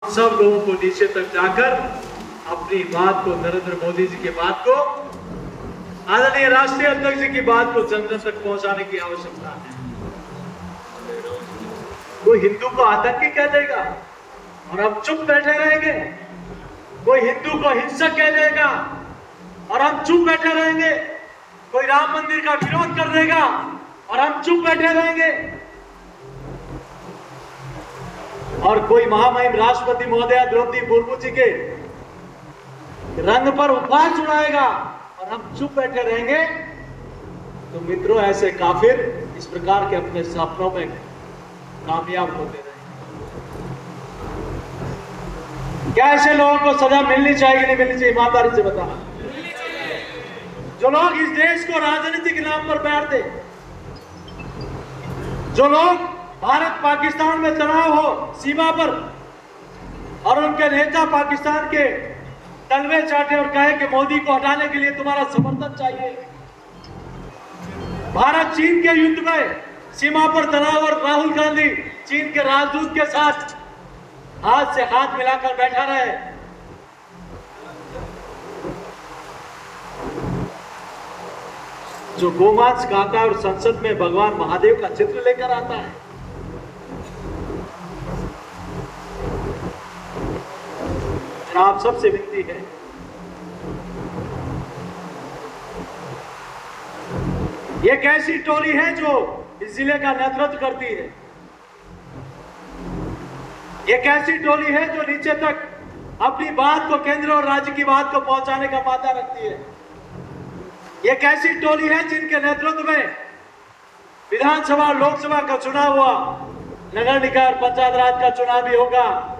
सब लोगों को नीचे तक जाकर अपनी बात को, नरेंद्र मोदी जी की बात को, आदरणीय राष्ट्रीय अध्यक्ष जी की बात को जन जन तक पहुंचाने की आवश्यकता है। कोई हिंदू को आतंकी कह देगा और हम चुप बैठे रहेंगे, कोई हिंदू को हिंसक कह देगा और हम चुप बैठे रहेंगे, कोई राम मंदिर का विरोध कर देगा और हम चुप बैठे रहेंगे, और कोई महामहिम राष्ट्रपति महोदया द्रौपदी मुर्मू जी के रंग पर उपहास उड़ाएगा और हम चुप बैठे रहेंगे, तो मित्रों ऐसे काफिर इस प्रकार के अपने सपनों में कामयाब होते रहेंगे। क्या ऐसे लोगों को सजा मिलनी चाहिए, नहीं मिलनी चाहिए? ईमानदारी से बताना। जो लोग इस देश को राजनीति के नाम पर बैठते, जो लोग भारत पाकिस्तान में तनाव हो सीमा पर और उनके नेता पाकिस्तान के तलवे चाटे और कहे कि मोदी को हटाने के लिए तुम्हारा समर्थन चाहिए, भारत चीन के युद्ध में सीमा पर तनाव और राहुल गांधी चीन के राजदूत के साथ हाथ से हाथ मिलाकर बैठा रहे, जो गोमांस खाता है और संसद में भगवान महादेव का चित्र लेकर आता है, आप सबसे विनती है, ये कैसी टोली है जो इस जिले का नेतृत्व करती है? ये कैसी टोली है जो नीचे तक अपनी बात को, केंद्र और राज्य की बात को पहुंचाने का वादा रखती है? ये कैसी टोली है जिनके नेतृत्व में विधानसभा, लोकसभा का चुनाव हुआ, नगर निकाय और पंचायत राज का चुनाव भी होगा?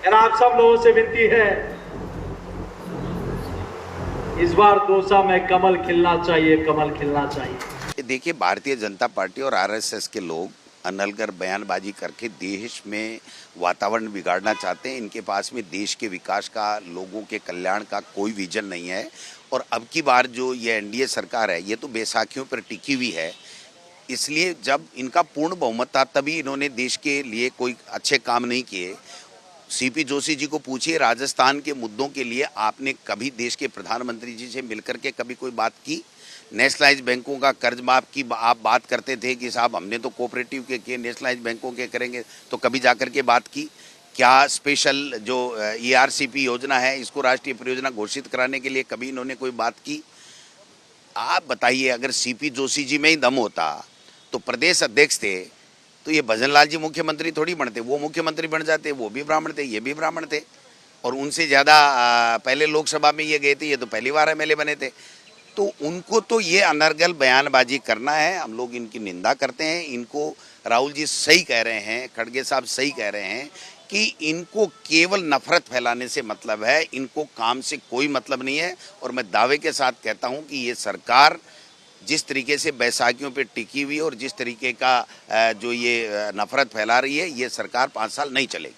आप सब लोगों से विनती है, इस बार दौसा में कमल खिलना चाहिए, कमल खिलना चाहिए। देखिए, भारतीय जनता पार्टी और आरएसएस के लोग अनलगर बयानबाजी करके देश में वातावरण बिगाड़ना चाहते हैं। इनके पास में देश के विकास का, लोगों के कल्याण का कोई विजन नहीं है। और अब की बार जो ये एनडीए सरकार है, ये तो बैसाखियों पर टिकी हुई है, इसलिए जब इनका पूर्ण बहुमत था तभी इन्होंने देश के लिए कोई अच्छे काम नहीं किए। सीपी जोशी जी को पूछिए, राजस्थान के मुद्दों के लिए आपने कभी देश के प्रधानमंत्री जी से मिलकर के कभी कोई बात की? नेशनलाइज बैंकों का कर्ज माफ की आप बात करते थे कि साहब हमने तो कोऑपरेटिव के किए, नेशनलाइज बैंकों के करेंगे, तो कभी जाकर के बात की? क्या स्पेशल जो ERCP योजना है, इसको राष्ट्रीय परियोजना घोषित कराने के लिए कभी इन्होंने कोई बात की? आप बताइए, अगर सीपी जोशी जी में ही दम होता तो प्रदेश अध्यक्ष थे तो ये भजनलाल जी मुख्यमंत्री थोड़ी बनते, वो मुख्यमंत्री बन जाते। वो भी ब्राह्मण थे, ये भी ब्राह्मण थे, और उनसे ज़्यादा पहले लोकसभा में ये गए थे, ये तो पहली बार MLA बने थे। तो उनको तो ये अनर्गल बयानबाजी करना है, हम लोग इनकी निंदा करते हैं। इनको राहुल जी सही कह रहे हैं, खड़गे साहब सही कह रहे हैं कि इनको केवल नफरत फैलाने से मतलब है, इनको काम से कोई मतलब नहीं है। और मैं दावे के साथ कहता हूं कि ये सरकार जिस तरीके से बैसाखियों पे टिकी हुई और जिस तरीके का जो ये नफरत फैला रही है, ये सरकार 5 साल नहीं चलेगी।